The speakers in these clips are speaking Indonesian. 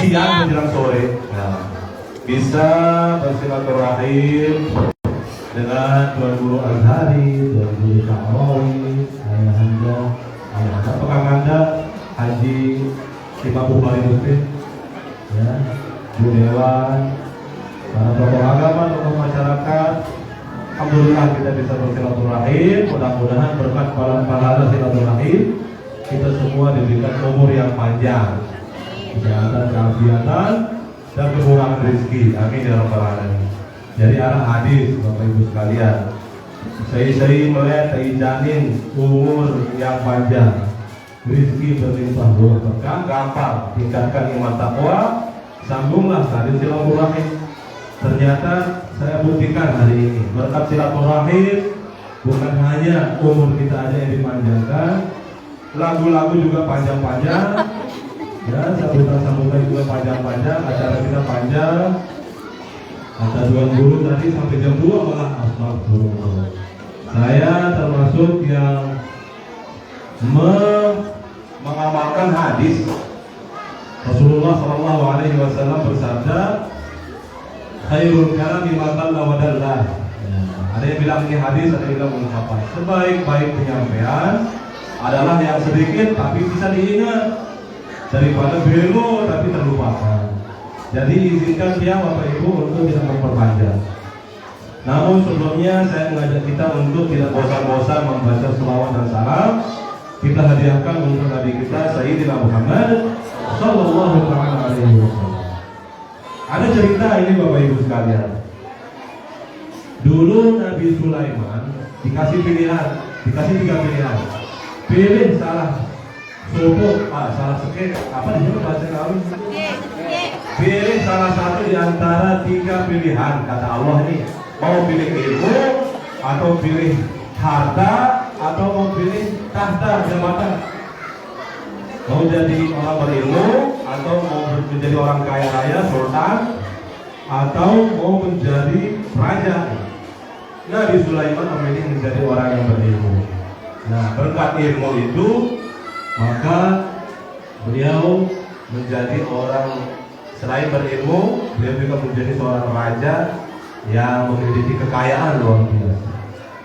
siang menjelang sore. Nah, bisa bersilaturahim dengan Tuan Guru Azhari, Tuan Guru Kamawi, Ayahanda Pekanganda, Haji Imam Bukhari Muslim, ya, Bu Dewan, para tokoh agama, tokoh masyarakat. Alhamdulillah kita bisa bersilaturahim. Mudah-mudahan berkat pahala silaturahim kita semua diberikan umur yang panjang, kesehatan, keafiatan, dan kekurangan rezeki. Amin ya rabbal alamin. Jadi arah hadis Bapak Ibu sekalian, saya melihat janin umur yang panjang, rezeki berlimpah ruah berkah, gampang tingkatkan iman takwa, sambunglah tali silaturahim. Ternyata saya buktikan hari ini berkat silaturahim bukan hanya umur kita aja yang dipanjangkan, lagu-lagu juga panjang-panjang, ya, sambutan-sambutan juga panjang-panjang, acara kita panjang. Kata Tuan Guru tadi sampai jam 2 malah astagfirullah. Saya termasuk yang mengamalkan hadis Rasulullah SAW bersabda, khairul kalami ma qalla wa dalla. Ada yang bilang ini hadis, ada yang bilang ungkapan. Sebaik-baik penyampaian adalah yang sedikit tapi bisa diingat daripada belo tapi terlupakan. Jadi izinkan ya Bapak Ibu untuk tidak memperpanjang. Namun sebelumnya saya mengajak kita untuk tidak bosan-bosan membaca selawat dan salam. Kita hadiahkan untuk Nabi kita Sayyidina Muhammad Sallallahu Alaihi Wasallam. Ada cerita ini Bapak Ibu sekalian. Dulu Nabi Sulaiman dikasih 3 pilihan. Pilih salah suku, salah seke, apa disebut bahasa kami? Pilih salah satu di antara 3 pilihan. Kata Allah ini, mau pilih ilmu, atau pilih harta, atau mau pilih tahta, jabatan. Mau jadi orang berilmu, atau mau menjadi orang kaya raya, sultan, atau mau menjadi raja. Nabi Sulaiman memilih menjadi orang yang berilmu. Nah, berkat ilmu itu, maka beliau menjadi orang, selain berilmu, beliau juga menjadi seorang raja yang memiliki kekayaan luar biasa.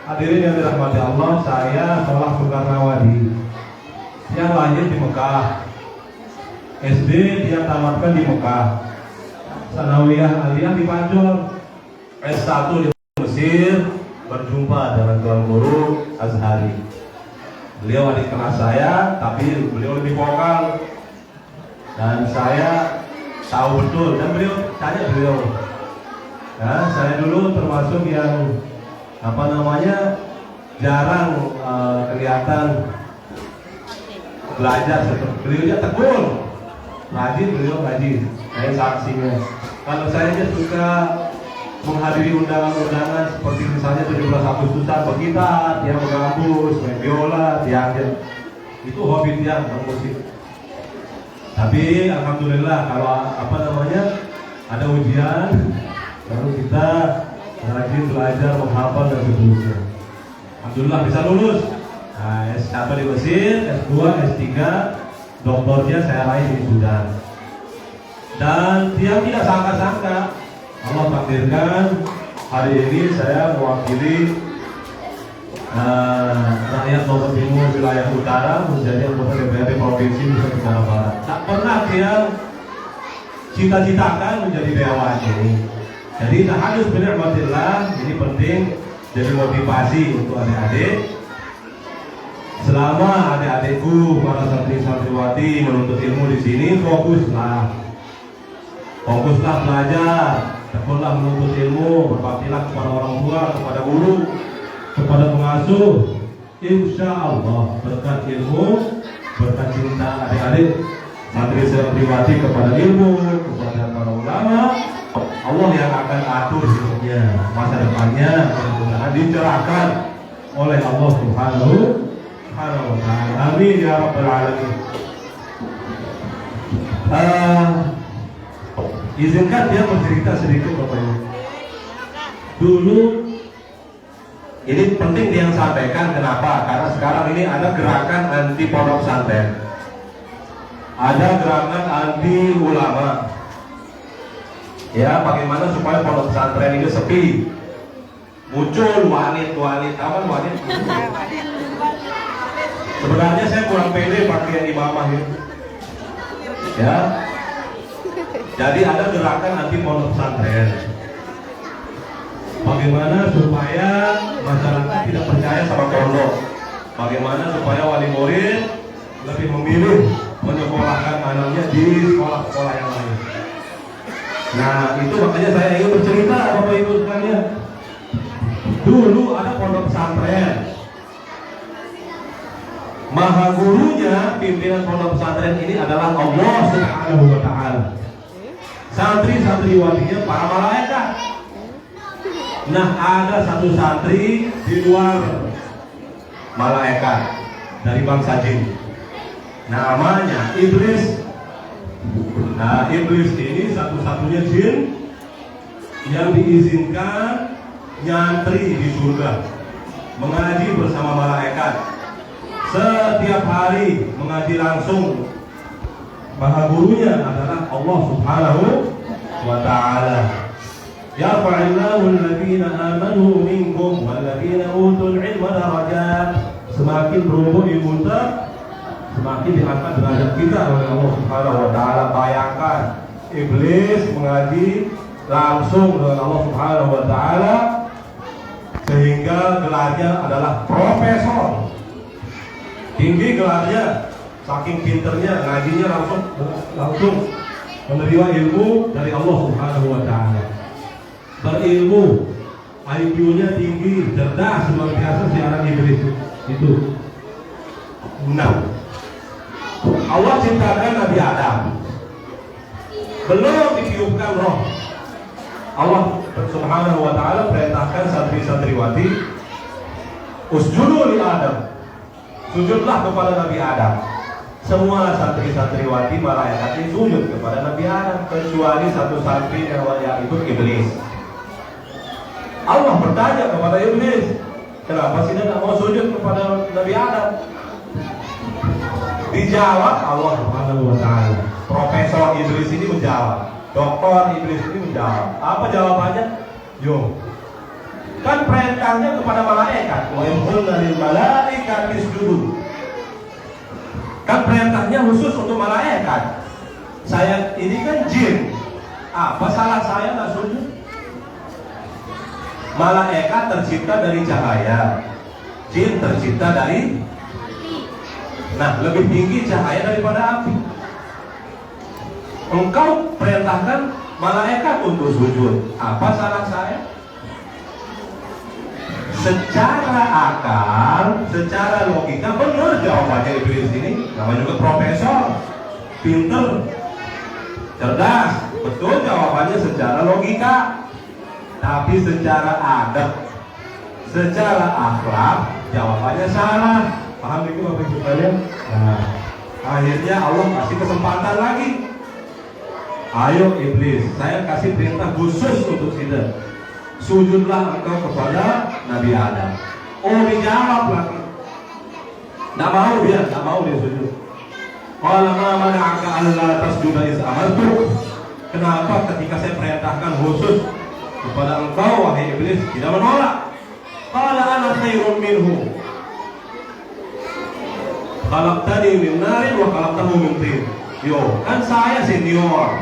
Hadirin yang dirahmati Allah, saya Salah Soekarnawadi yang lahir di Mekah. SD dia tamatkan di Mekah, Sanawiyah Aliyah di Pancor, S1 di Mesir, berjumpa dengan Tuan Guru Azhari. Beliau adik kelas saya, tapi beliau lebih vokal dan saya tahu betul, dan beliau tanya beliau. Ya, saya dulu termasuk yang jarang kelihatan belajar seperti beliau. Dia tekun, rajin, beliau rajin. Saya saksinya. Kalau saya aja suka menghadiri undangan-undangan seperti misalnya 17 Agustusan bergitar, dia bergambus, main biola, tiang, itu hobi dia bermusik. Tapi alhamdulillah kalau ada ujian, baru kita rajin belajar menghafal dan seterusnya. Alhamdulillah bisa lulus. Nah, S1 di Mesir, S2, S3, doktornya saya raih di Sudan. Dan dia tidak sangka-sangka Allah takdirkan hari ini saya mewakili rakyat Lombok Timur wilayah utara menjadi anggota DPRD Provinsi Nusa Tenggara Barat. Tak pernah dia cita-citakan menjadi dewan ini. Jadi tahadus binikmatillah ini penting jadi motivasi untuk adik-adik. Selama adik-adikku para santri-santriwati menuntut ilmu di sini, fokuslah belajar, tekunlah menuntut ilmu, berbaktilah kepada orang tua, kepada guru, kepada pengasuh. Insya Allah berkat ilmu, berkat cinta adik-adik santri santriwati kepada ilmu, kepada para ulama, Allah yang akan atur hidupnya, masa depannya mudah-mudahan dicerahkan oleh Allah Subhanahu wa ta'ala. Amin ya rabbal alamin. Izinkan dia bercerita sedikit Bapak Ibu. Dulu ini penting dia yang sampaikan. Kenapa? Karena sekarang ini ada gerakan anti pondok pesantren, ada gerakan anti ulama. Ya, bagaimana supaya pondok pesantren ini sepi? Muncul wanit-wanit, apa wanit? Sebenarnya saya kurang pede pakai imamah ini. Ya. Jadi ada gerakan anti pondok pesantren. Bagaimana supaya masyarakat tidak percaya sama pondok? Bagaimana supaya wali murid lebih memilih menyekolahkan anaknya di sekolah-sekolah yang lain? Nah, itu makanya saya ingin bercerita Bapak Ibu sekalian. Dulu ada pondok pesantren. Maha gurunya pimpinan pondok pesantren ini adalah Allah Subhanahu wa taala. Santri-santriwatinya para malaikat. Nah, ada satu santri di luar malaikat dari bangsa jin. Namanya iblis. Nah, iblis ini satu-satunya jin yang diizinkan nyantri di surga, mengaji bersama malaikat. Setiap hari mengaji langsung. Maha gurunya adalah Allah Subhanahu wa taala. Yarfa'illahu alladhina amanu minkum walladhina utul ilma darajat. Semakin berumur ilmu kita, semakin diangkat derajat kita oleh Allah Subhanahu wa taala. Bayangkan iblis mengaji langsung dengan Allah Subhanahu wa taala sehingga gelarnya adalah profesor. Tinggi gelarnya, saking pinternya ngajinya langsung menerima ilmu dari Allah Subhanahu wa taala. Berilmu, IQ-nya tinggi, cerdas luar biasa si anak iblis itu. Nah, Allah ciptakan Nabi Adam. Belum ditiupkan roh. Allah Subhanahu wa taala perintahkan santri-santriwati, usjudu li Adam. Sujudlah kepada Nabi Adam. Semua santri-santriwati malaikat ini sujud kepada Nabi Adam kecuali satu santri yang ikut iblis. Allah bertanya kepada iblis, kenapa sih dia tidak mau sujud kepada Nabi Adam? Dijawab Allah Subhanahu wa taala. Profesor iblis ini menjawab, doktor iblis ini menjawab. Apa jawabannya? Yo, kan perintahnya kepada malaikat. Wa yaqulna lil malaikati isjudu. Kan perintahnya khusus untuk malaikat. Saya ini kan jin. Apa salah saya nggak sujud? Malaikat tercipta dari cahaya, jin tercipta dari lebih tinggi cahaya daripada api. Engkau perintahkan malaikat untuk sujud. Apa salah saya? Secara akal, secara logika benar jawabannya iblis ini. Namanya juga profesor, pinter, cerdas. Betul jawabannya secara logika. Tapi secara adab, secara akhlak, jawabannya salah. Paham itu Bapak Ibu sekalian? Nah, akhirnya Allah kasih kesempatan lagi. Ayo iblis, saya kasih perintah khusus untuk kita. Sujudlah engkau kepada Nabi Adam. Oh, dijawab lagi. Nggak mau dia sujud. Qala ma mana'aka alla tasjuda iz amartuk. Kenapa ketika saya perintahkan khusus kepada engkau wahai iblis tidak menolak? Qala ana khairun minhu. Khalaqtani min narin wa khalaqtahu min tin. Yo, kan saya senior.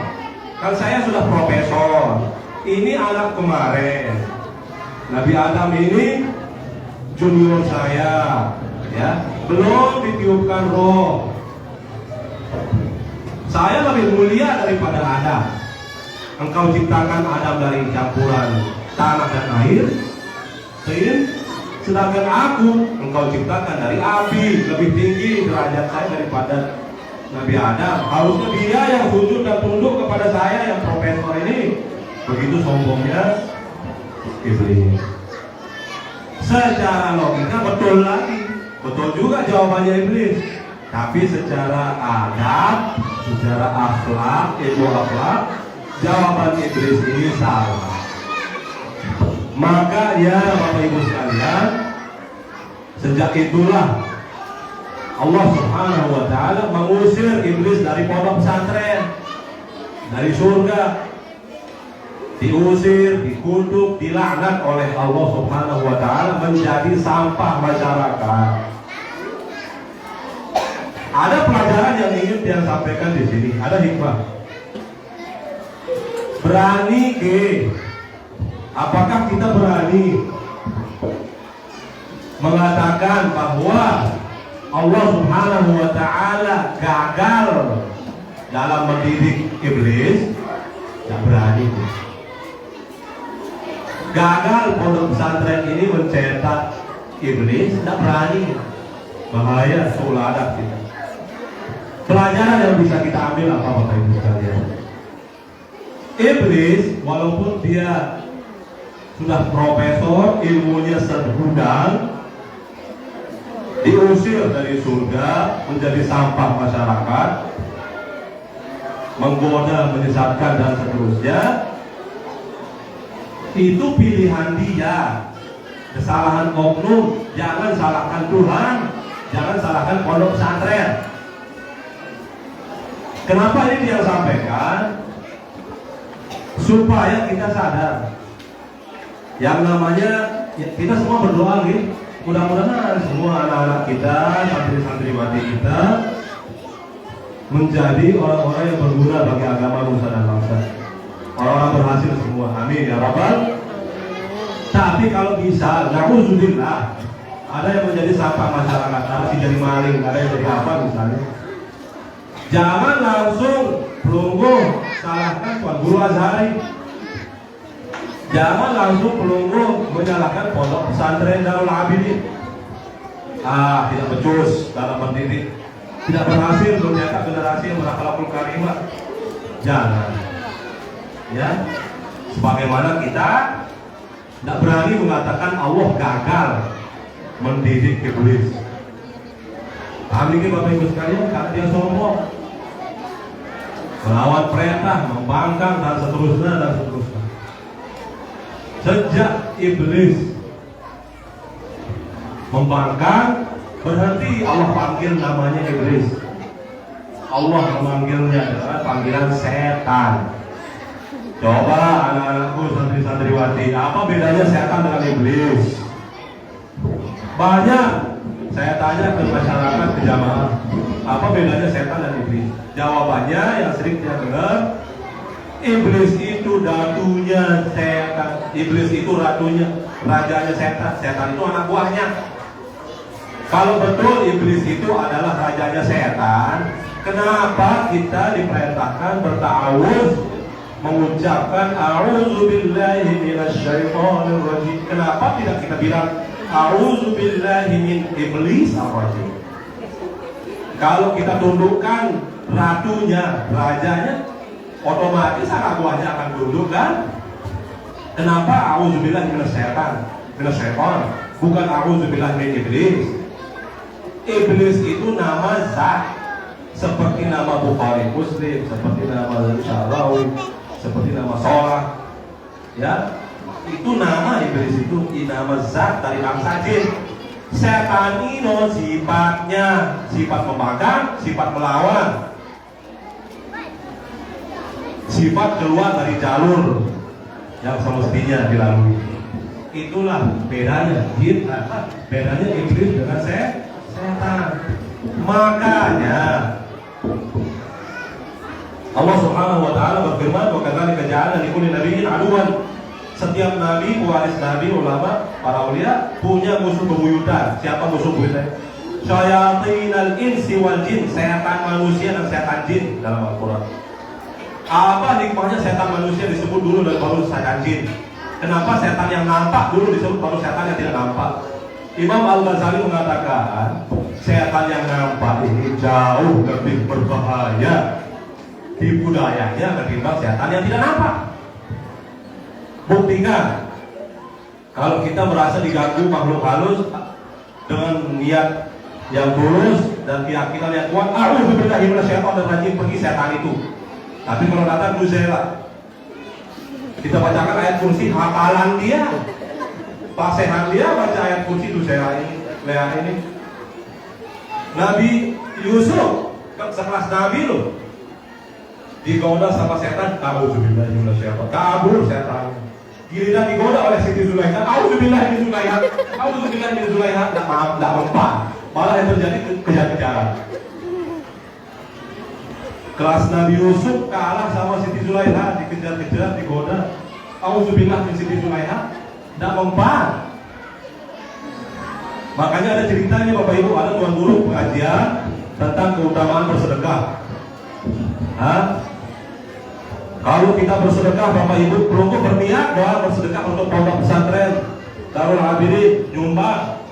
Kan saya sudah profesor. Ini anak kemarin. Nabi Adam ini junior saya, ya. Belum ditiupkan roh. Saya lebih mulia daripada Adam. Engkau ciptakan Adam dari campuran tanah dan air, sedangkan aku engkau ciptakan dari api. Lebih tinggi derajat saya daripada Nabi Adam. Harusnya dia yang sujud dan tunduk kepada saya yang profesor ini. Begitu sombongnya iblis. Secara logika betul lagi, betul juga jawabannya iblis. Tapi secara adab, secara akhlak, ilmu akhlak, jawaban iblis ini salah. Maka ya Bapak Ibu sekalian, sejak itulah Allah Subhanahu wa taala mengusir iblis dari pondok pesantren, dari surga. diusir, dikutuk, dilaknat oleh Allah Subhanahu wa Ta'ala, menjadi sampah masyarakat. Ada pelajaran yang ingin dia sampaikan di sini, ada hikmah. Berani ke? Apakah kita berani mengatakan bahwa Allah Subhanahu wa Ta'ala gagal dalam mendidik iblis? Tidak berani. Gagal pondok pesantren ini mencetak iblis, tidak berani. Bahaya, suladak kita. Pelajaran yang bisa kita ambil apa Bapak Ibu sekalian? Iblis walaupun dia sudah profesor, ilmunya segudang, diusir dari surga menjadi sampah masyarakat, menggoda, menyesatkan dan seterusnya. Itu pilihan dia. Kesalahan oknum, jangan salahkan Tuhan, jangan salahkan pondok pesantren. Kenapa ini dia sampaikan? Supaya kita sadar yang namanya kita semua berdoa nih, mudah-mudahan semua anak-anak kita, santri-santriwati kita menjadi orang-orang yang berguna bagi agama nusa dan bangsa, orang-orang berhasil semua, amin ya rabbal. Tapi kalau bisa, na'udzubillah, ada yang menjadi sampah masyarakat, ada yang jadi maling, ada yang jadi apa misalnya, jangan langsung pelunggu salahkan Tuan Guru Azhari. Jangan langsung pelunggu menyalahkan pondok pesantren Darul Abidin. Tidak becus dalam mendidik, tidak berhasil mencetak generasi yang berakhlakul karimah. Jangan. Ya, sebagaimana kita tidak berani mengatakan Allah gagal mendidik iblis. Paham ini Bapak Ibu sekalian? Karena dia sombong, melawan perintah, membangkang dan seterusnya dan seterusnya. Sejak iblis membangkang, berhenti Allah panggil namanya iblis. Allah memanggilnya dengan panggilan setan. Coba anak-anakku, santri-santriwati, apa bedanya setan dengan iblis? Banyak saya tanya ke masyarakat, ke jamaah, apa bedanya setan dan iblis? Jawabannya yang sering kita dengar, iblis itu datunya setan, iblis itu ratunya, rajanya setan, setan itu anak buahnya. Kalau betul iblis itu adalah rajanya setan, kenapa kita diperintahkan berta'awuz, mengucapkan a'udzubillahi minasyaitonir rajim? Kenapa tidak kita bilang a'udzubillahi min iblis ar-rajim? Kalau kita tundukkan ratunya, rajanya, otomatis anak buahnya akan tunduk kan? Kenapa a'udzubillahi minasyaiton, bukan a'udzubillahi min iblis? Iblis itu nama zat, seperti nama Bukhari Muslim, seperti nama Syarawi, seperti nama Sholah, ya, itu nama iblis itu nama zat dari bangsa jin. Setan itu sifatnya sifat membangkang, sifat melawan, sifat keluar dari jalur yang semestinya dilalui. Itulah bedanya jin, bedanya iblis dengan setan. Makanya Allah Subhanahu wa Ta'ala berfirman, "Wa kadzalika ja'alna likulli nabiyyin aduwan." Setiap nabi, pewaris nabi, ulama, para ulia punya musuh bebuyutan. Siapa musuh bebuyutan? Syayatinal insi wal jin, setan manusia dan setan jin dalam Al-Qur'an. Apa hikmahnya setan manusia disebut dulu dan baru setan jin? Kenapa setan yang nampak dulu disebut baru setan yang tidak nampak? Imam Al-Ghazali mengatakan setan yang nampak ini jauh lebih berbahaya di budayanya ketimbang setan yang tidak nampak. Buktikan, kalau kita merasa diganggu makhluk halus dengan niat yang tulus dan keyakinan yang kuat, a'udzubillahi minasyaitonir rajim, pergi setan itu. Tapi kalau datang Nuzela, kita bacakan ayat kursi, hafalan dia, pasehan dia baca ayat kursi Nuzela ini, Lea ini. Nabi Yusuf, sekelas Nabi loh, digoda sama setan, auzubillah minasyaitonir kabur setan. Giliran digoda oleh Siti Zulaikha, auzubillah min Zulaikha, auzubillah min Zulaikha, tidak mempan, malah yang terjadi kejar-kejaran. Kelas Nabi Yusuf kalah sama Siti Zulaikha, dikejar-kejar, digoda, auzubillah min Siti Zulaikha, tidak mempan. Makanya ada ceritanya Bapak Ibu, ada tuan guru pengajian tentang keutamaan bersedekah. Kalau kita bersedekah Bapak Ibu, perlu berniat doa bersedekah untuk pondok pesantren Darul Abidin Jombang.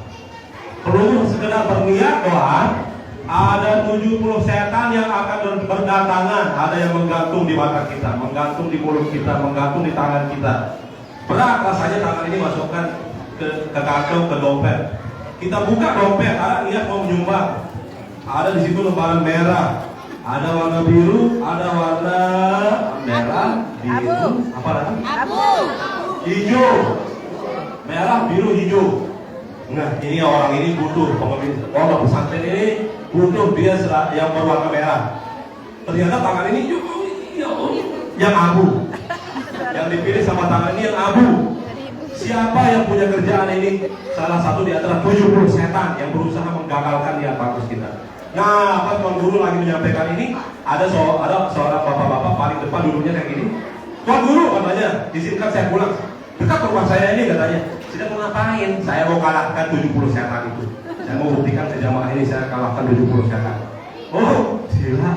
Perlu sekedar berniat doa, ada 70 setan yang akan berdatangan, ada yang menggantung di mata kita, menggantung di mulut kita, menggantung di tangan kita. Berat rasanya tangan ini masukkan ke kantong, ke dompet. Kita buka dompet, ada niat mau menyumbang. Ada di situ lembaran merah, ada warna biru, ada warna merah, biru, apa lagi? Hijau, merah, biru, hijau. Nah, ini orang ini butuh pemimpin pondok pesantren ini butuh dia yang berwarna merah. Ternyata tangan ini yang abu. Yang dipilih sama tangan ini yang abu. Siapa yang punya kerjaan ini? Salah satu di antara 70 setan yang berusaha menggagalkan niat bagus kita. Nah, pas Tuan Guru lagi menyampaikan ini, ada seorang bapak-bapak paling depan dulunya kayak gini. Tuan Guru katanya, izinkan saya pulang. Dekat rumah saya ini katanya. Sedang mau ngapain? Saya mau kalahkan 70 setan itu. Saya mau buktikan ke jamaah ini saya kalahkan 70 setan. Oh, sila.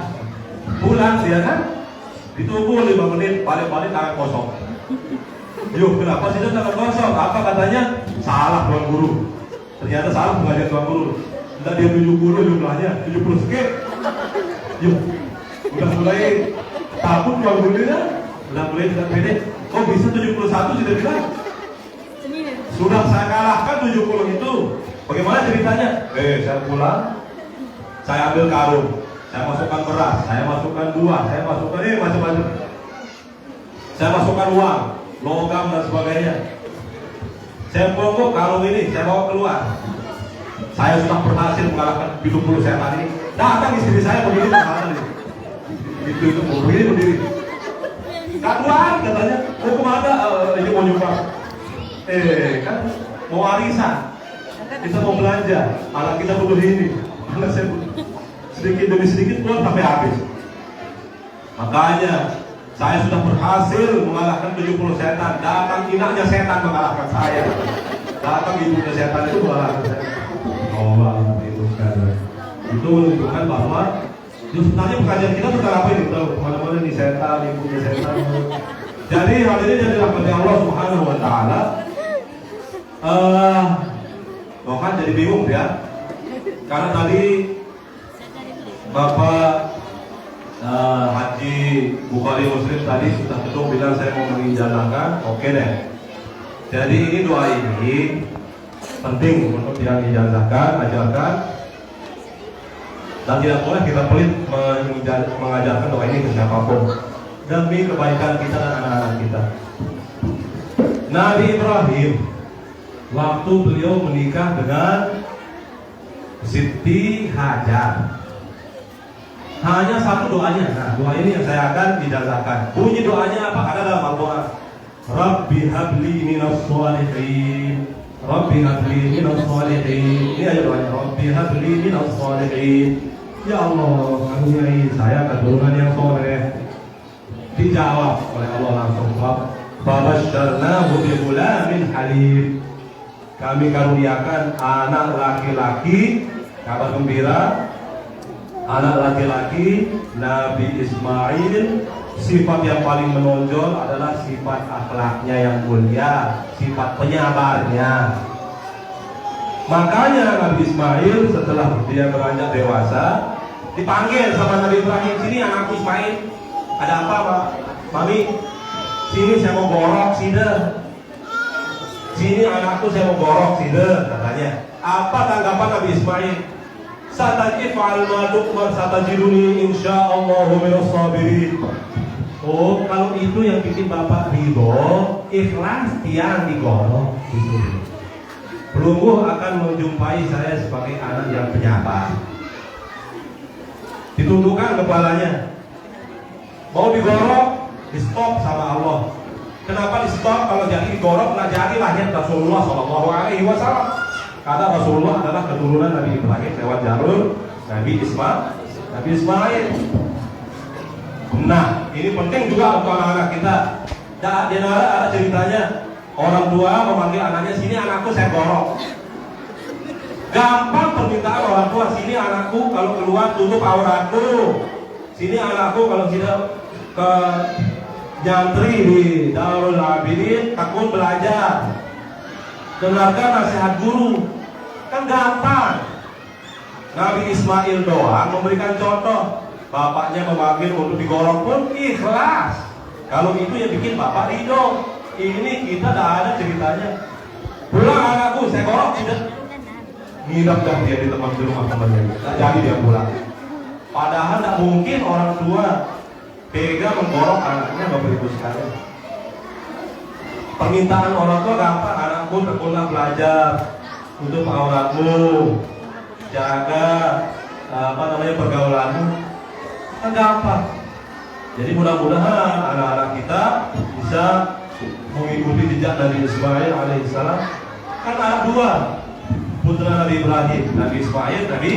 Pulang dia kan? Ditunggu 5 menit, balik-balik tangan kosong. Yuk, kenapa sih tangan kosong? Apa katanya? Salah Tuan Guru. Ternyata salah pengajian Tuan Guru. Entah dia 70 jumlahnya, 70 sekian. Yuk, udah mulai takut Tuan Guru ya? Udah mulai tidak pede. Kok bisa 71 sudah bilang? Sudah saya kalahkan 70 itu. Bagaimana ceritanya? Saya pulang, saya ambil karung, saya masukkan beras, saya masukkan buah, saya masukkan macam-macam. Saya masukkan uang, logam dan sebagainya. Saya bongkok karung ini, saya bawa keluar. Saya sudah berhasil mengalahkan 70 setan ini. Datang istri saya berdiri di sana nih. Itu berdiri. Kaduan katanya, mau kemana? Ini mau nyumbang. Kan mau arisan. Kita mau belanja. Anak kita butuh ini. Anak saya sedikit demi sedikit keluar sampai habis. Makanya saya sudah berhasil mengalahkan 70 setan. Datang inaknya setan mengalahkan saya. Datang ibunya setan itu mengalahkan saya. Allah itu sekarang. Itu menunjukkan bahwa sebenarnya pengajian kita tentang apa ini? Tahu kemana-mana nih setan, ibunya setan. Jadi hal ini jadi rahmatnya Allah Subhanahu Wa Taala. Kan jadi bingung ya. Karena tadi Bapak Haji Bukhari Muslim tadi sudah ketuk bilang saya mau menginjalakan, oke deh. Jadi ini doa ini penting untuk yang ijazahkan, ajarkan, dan tidak boleh kita pelit mengajarkan doa ini ke siapapun demi kebaikan kita dan anak-anak kita. Nabi Ibrahim waktu beliau menikah dengan Siti Hajar, hanya satu doanya. Nah, doa ini yang saya akan ijazahkan. Bunyi doanya apa? Ada dalam Al-Quran. Rabbi habli minas sholihin. Rabbi habli minas sholihin. Ini aja doanya. Rabbi habli minas sholihin. Ya Allah, karuniai saya keturunan yang soleh. Dijawab oleh Allah langsung. Fabasyarnahu bi ghulamin halim. Kami karuniakan anak laki-laki, kabar gembira, anak laki-laki Nabi Ismail. Sifat yang paling menonjol adalah sifat akhlaknya yang mulia, sifat penyabarnya. Makanya Nabi Ismail setelah dia beranjak dewasa dipanggil sama Nabi Ibrahim, sini anakku Ismail, ada apa Pak? Mami, sini saya mau gorok sida. Sini anakku saya mau gorok sida katanya. Apa tanggapan Nabi Ismail? Satajifal madukman satajiduni insyaallahu minas sabirin. Oh, kalau itu yang bikin Bapak ridho, ikhlas tiang digorok itu. Pelungguh akan menjumpai saya sebagai anak yang penyabar. Ditundukkan kepalanya. Mau digorok, di stop sama Allah. Kenapa di stop? Kalau jadi digorok nggak jadi lahir Rasulullah Shallallahu Alaihi Wasallam. Karena Rasulullah adalah keturunan Nabi Ibrahim lewat jalur Nabi Ismail. Nah, ini penting juga untuk anak-anak kita. Di negara ada ceritanya orang tua memanggil anaknya, sini anakku saya gorok. Gampang permintaan orang tua, sini anakku kalau keluar tutup auratku. Sini anakku kalau tidak ke nyantri di Darul Abidin takut belajar. Dengarkan nasihat guru. Kan gampang. Nabi Ismail doang memberikan contoh. Bapaknya memanggil untuk digorok pun ikhlas. Kalau itu yang bikin bapak ridho. Ini kita dah ada ceritanya. Pulang anakku, saya gorok tidak. Nginap dah dia di tempat di rumah temannya. Tidak jadi dia pulang. Padahal tidak mungkin orang tua tega menggorok anaknya bapak ibu sekalian. Permintaan orang tua gampang, anakku sekolah belajar, tutup auratmu, jaga pergaulanmu, kan gampang. Jadi mudah-mudahan anak-anak kita bisa mengikuti jejak Nabi Ismail alaihissalam. Kan anak dua, putra Nabi Ibrahim, Nabi Ismail, Nabi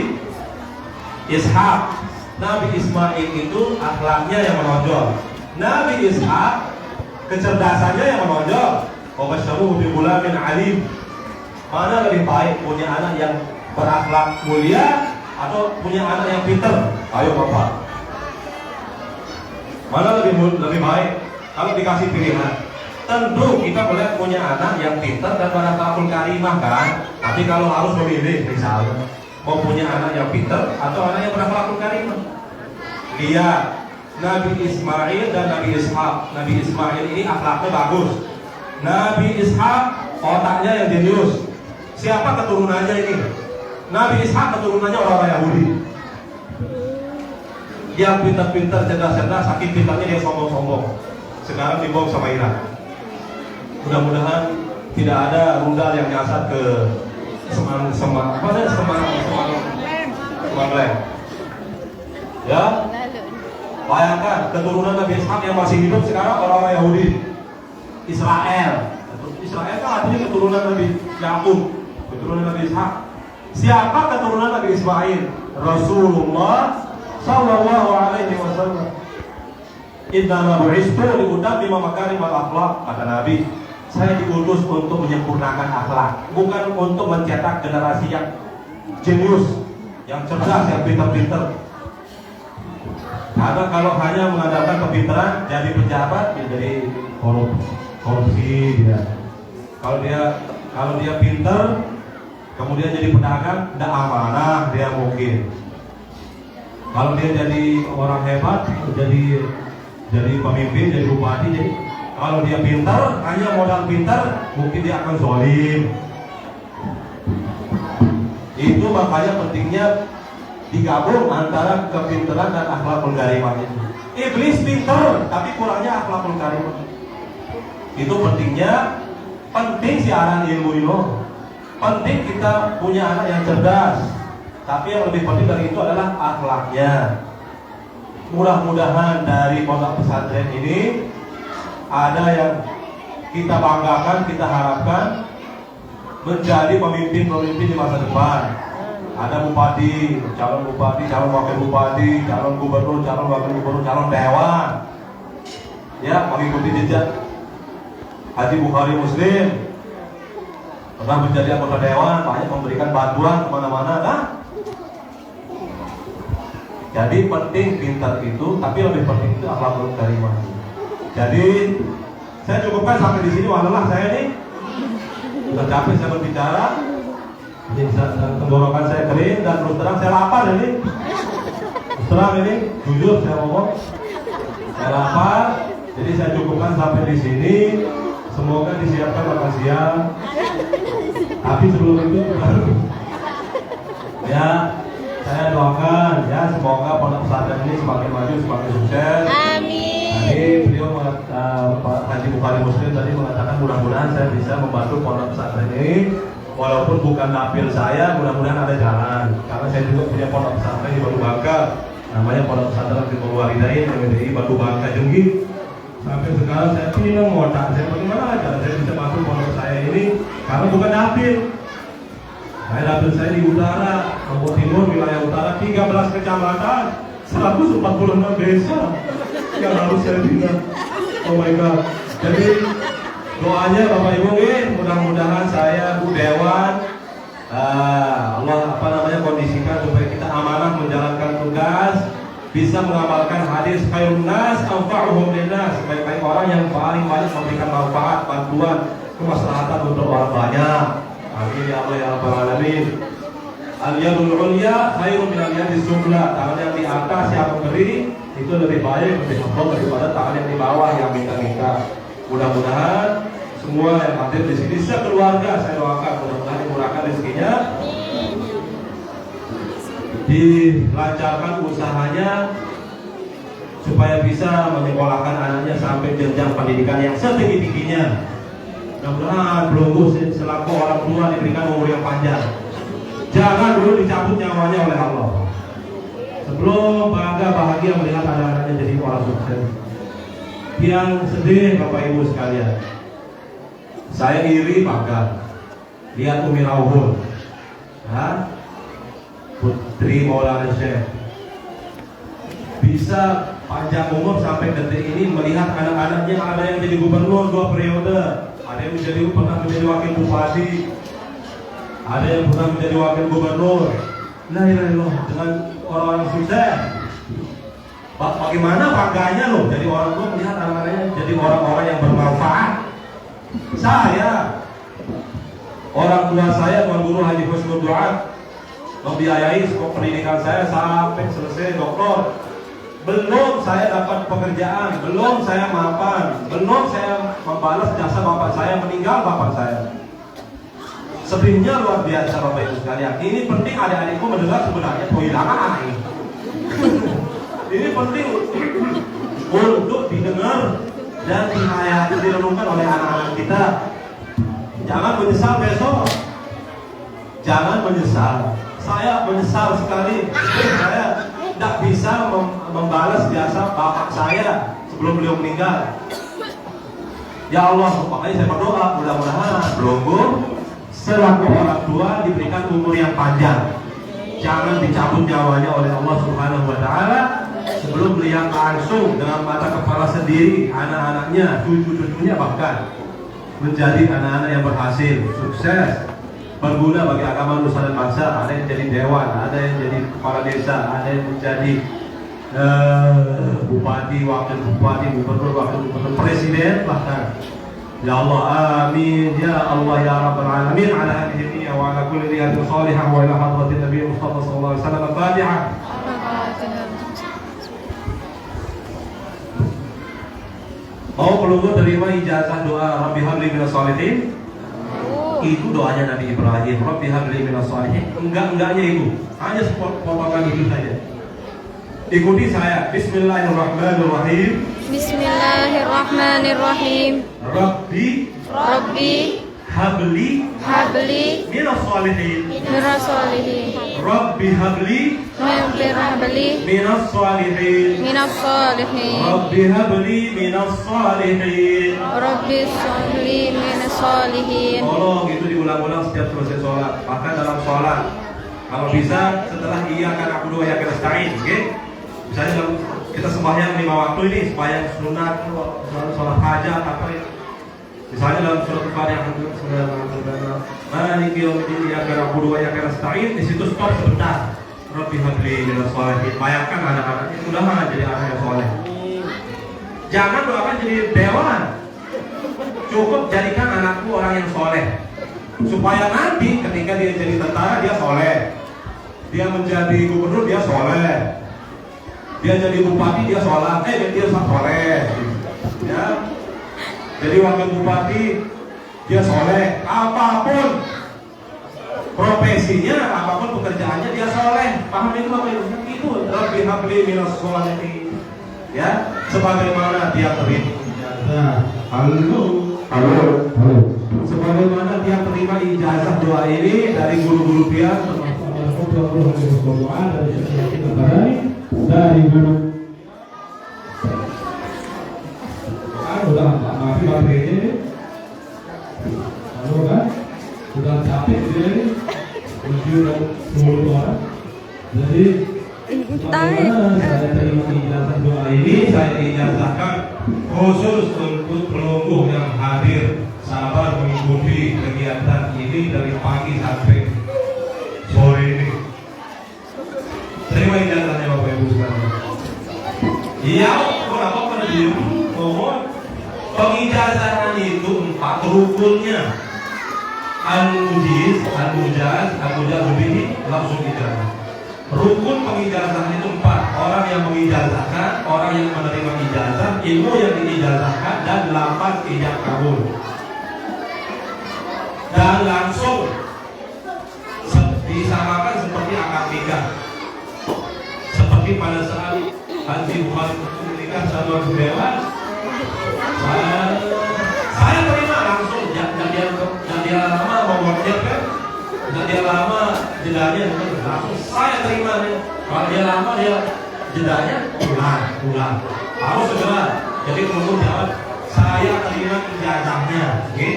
Ishak. Nabi Ismail itu akhlaknya yang menonjol. Nabi Ishak kecerdasannya yang menonjol. Wabasyaruhu bi ghulamin alim. Mana lebih baik, punya anak yang berakhlak mulia atau punya anak yang pintar? Ayo bapak. Mana lebih baik? Kalau dikasih pilihan, tentu kita boleh punya anak yang pintar dan berakhlakul karimah kan. Tapi kalau harus memilih, misalnya mau punya anak yang pintar atau anak yang berakhlakul karimah, lihat Nabi Ismail dan Nabi Ishak. Nabi Ismail ini akhlaknya bagus. Nabi Ishak otaknya yang jenius. Siapa keturunannya ini? Nabi Ishak keturunannya orang Yahudi. Dia pintar-pintar, cerdas-cerdas, saking pintarnya dia sombong-sombong. Sekarang dibawa sama Irak. Mudah-mudahan tidak ada rudal yang nyasar ke Semang. Ya, bayangkan keturunan Nabi Ishak yang masih hidup sekarang orang-orang Yahudi. Israel kan artinya keturunan Nabi Yakub, keturunan Nabi Ishak. Siapa keturunan Nabi Ismail? Rasulullah Sallallahu Alaihi Wasallam. Inna bu'istu liutammima makarimal akhlaq, kata Nabi. Saya diutus untuk menyempurnakan akhlak, bukan untuk mencetak generasi yang jenius, yang cerdas, yang pintar-pintar. Karena kalau hanya mengandalkan kepintaran, jadi pejabat, ya jadi korupsi dia. Kalau dia pintar, kemudian jadi pedagang, tidak amanah dia mungkin. Kalau dia jadi orang hebat, jadi pemimpin, jadi bupati, jadi kalau dia pintar, hanya modal pintar, mungkin dia akan zalim. Itu makanya pentingnya digabung antara kepintaran dan akhlakul karimah itu. Iblis pintar, tapi kurangnya akhlakul karimah. Itu penting siaran ilmu itu. Penting kita punya anak yang cerdas. Tapi yang lebih penting dari itu adalah akhlaknya. Mudah-mudahan dari pondok pesantren ini ada yang kita banggakan, kita harapkan menjadi pemimpin-pemimpin di masa depan. Ada bupati, calon wakil bupati, calon gubernur, calon wakil gubernur, calon dewan. Ya, mengikuti jejak Haji Bukhari Muslim. Pernah menjadi anggota dewan, banyak memberikan bantuan kemana-mana, kan? Jadi penting pintar itu, tapi lebih penting itu akhlakul karimah. Jadi saya cukupkan sampai di sini. Wallahualam saya nih sudah capek saya berbicara. Ini tenggorokan saya kering dan terus terang saya lapar ini. Terus terang ini, jujur saya ngomong, saya lapar. Jadi saya cukupkan sampai di sini. Semoga disiapkan makan siang. Tapi sebelum itu ya, saya doakan ya semoga pondok pesantren ini semakin maju, semakin sukses. Amin. Tadi beliau Pak Haji Bukhari Muslim tadi mengatakan mudah-mudahan saya bisa membantu pondok pesantren ini, walaupun bukan dapil saya, mudah-mudahan ada jalan. Karena saya juga punya pondok pesantren di Baru Bangka. namanya Pondok Pesantren Firqul Walidain MDI Batu Bangka Jenggi. Sampai sekarang saya pinang ngotak, saya bagaimana aja saya bisa masuk pondok saya ini karena bukan dapil. Dapil saya di utara, Lombok Timur, wilayah utara 13 kecamatan, 146 desa yang harus saya bina. Oh my God. Jadi doanya Bapak Ibu, mudah-mudahan saya Bu Dewan Allah kondisikan supaya kita amanah menjalankan tugas, bisa mengamalkan hadis khairun nas anfa'uhum linnas, sebaik-baik orang yang paling banyak memberikan manfaat, bantuan, kemaslahatan untuk orang banyak. Amin ya Allah ya rabbal alamin. Al-yadul ulya khairun min al-yadis sufla. Tangan yang di atas yang memberi itu lebih baik, lebih afdal daripada tangan yang di bawah yang minta-minta. Mudah-mudahan semua yang hadir di sini sekeluarga saya doakan mudah-mudahan dimurahkan rezekinya, dilancarkan usahanya supaya bisa menyekolahkan anaknya sampai jenjang pendidikan yang setinggi-tingginya. Mudah-mudahan Belunggu selaku orang tua diberikan umur yang panjang. Jangan dulu dicabut nyawanya oleh Allah sebelum bangga bahagia melihat anak-anaknya jadi orang sukses. Yang sedih Bapak Ibu sekalian, saya iri bangga lihat Umi Rauhun, Putri Maulana Syekh, bisa panjang umur sampai detik ini melihat anak-anaknya ada yang jadi gubernur 2 periode, ada yang pernah menjadi wakil bupati, ada yang pernah menjadi wakil gubernur. La ilaha illallah, dengan orang-orang sukses. Bagaimana bangganya loh jadi orang tua melihat anak-anaknya jadi orang-orang yang bermanfaat. Saya, orang tua saya Tuan Guru Haji Husnul Duat membiayai pendidikan saya sampai selesai doktor. Belum saya dapat pekerjaan, belum saya mapan, belum saya membalas jasa bapak saya, meninggal bapak saya. Sedihnya luar biasa Bapak Ibu sekalian. Ini penting adik-adikku mendengar sebenarnya kehilangan ini. Ini penting untuk didengar dan dihayati, direnungkan oleh anak-anak kita. Jangan menyesal besok. Jangan menyesal. Saya menyesal sekali. Saya tidak bisa membalas jasa bapak saya sebelum beliau meninggal. Ya Allah, makanya saya berdoa mudah-mudahan Belunggu selaku orang tua diberikan umur yang panjang. Jangan dicabut nyawanya oleh Allah Subhanahu wa Ta'ala sebelum melihat langsung dengan mata kepala sendiri anak-anaknya, cucu-cucunya bahkan menjadi anak-anak yang berhasil, sukses, berguna bagi agama nusa dan bangsa. Ada yang jadi dewan, ada yang jadi kepala desa, ada yang menjadi bupati, wakil bupati, gubernur, wakil gubernur, presiden bahkan. Ya Allah, amin ya Allah ya rabbal alamin. Ala hadhihi niyya wa ala kulli niyatin salihah wa ila hadratin Nabi Muhammad sallallahu alaihi wasallam. Al-Fatihah. Mau Belunggu terima ijazah doa Rabbi habli minas shalihin? Itu doanya Nabi Ibrahim, Rabbi habli minas shalihin. Enggaknya itu, hanya potongan itu saja. Ikuti saya. Bismillahirrahmanirrahim. Bismillahirrahmanirrahim. Rabbi habli minas shalihin. Rabbi habli minas shalihin. Rabbi habli minas shalihin. Tolong itu diulang-ulang setiap selesai sholat, bahkan dalam sholat. Kalau bisa setelah iyyaka na'budu wa iyyaka nasta'in, oke? Misalnya dalam kita sembahyang 5 waktu ini, sembahyang sunat, sholat hajat, apa ini? Misalnya dalam surat Al-Fatihah, Maliki yaumiddin iyyaka na'budu wa iyyaka nasta'in, di situ stop sebentar. Rabbi habli minas shalihin. Bayangkan anak-anaknya mudah-mudahan jadi anak yang soleh. Jangan doakan jadi dewan. Cukup jadikan anakku orang yang soleh, supaya nanti ketika dia jadi tentara dia soleh, dia menjadi gubernur dia soleh, dia jadi bupati dia soleh, dia soleh, ya. Jadi wakil bupati dia soleh, apapun profesinya, apapun pekerjaannya dia soleh. Paham itu apa itu? Rabbi habli minas shalihin. Ya, sebagaimana dia terima. Halo. Sebagaimana dia terima ijazah doa ini dari guru-guru dia termasuk guru-guru doa dari Syekh Ibrahim dari gunung. Udah maafin baterainya. Halo kan? Sudah capek dia ini. Menuju 10 orang. Jadi bagaimana saya terima ijazah doa ini, saya ijazahkan khusus untuk pelungguh yang hadir sabar mengikuti kegiatan ini dari pagi sampai sore ini. Terima ijazahnya Bapak Ibu sekalian. Iya, berapa pada diri mohon pengijazahan itu 4 rukunnya. Al-Mujiz, Al-Mujaz, Al-Mujaz lebih langsung ijazah. Rukun pengijazahan itu 4. Orang yang mengijazahkan, orang yang menerima ijazah, ilmu yang diijazahkan, dan 8 ijab kabul. Dan langsung disamakan seperti akad nikah. Seperti pada saat Haji Muhammad menikah sama Dewan, saya terima langsung. Dia lama mewakilkan, dia lama jedanya langsung saya terima nih. Kalau dia lama dia jedanya pulang harus segera. Jadi perlu jawab saya terima ijazahnya, oke?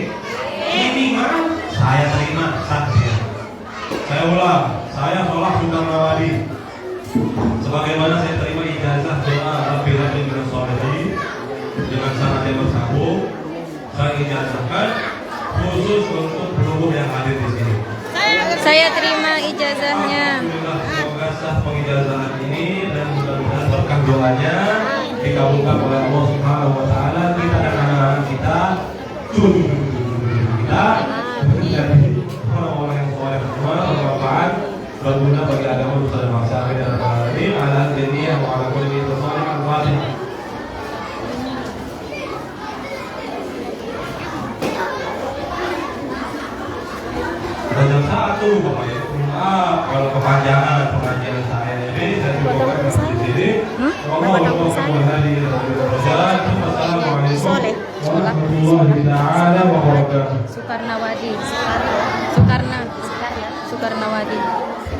Ini mah saya terima saja. Saya ulang, saya sholat Sultan Nawadi. Sebagaimana saya terima ijazah doa Rabbil Alamin bin Sholihin dengan sanad yang bersambung, saya ijazahkan khusus untuk pelungguh yang hadir di sini. Saya terima ijazahnya. Alhamdulillah, semoga sah pengijazahan ini dan mudah-mudahan berkah doanya dikabulkan oleh Allah Subhanahu wa taala. Kita dan anak-anak kita menjadi orang-orang yang soleh semua, bermanfaat, berguna bagi agama nusa dan bangsa dan ini ala dunia wa ala kulli shay'in al-fatihah. Jam 1 Bapak ya. Maaf kalau kepanjangan pengajian saya ini, saya coba di sini. Assalamualaikum warahmatullahi wabarakatuh. Soekarnawadi.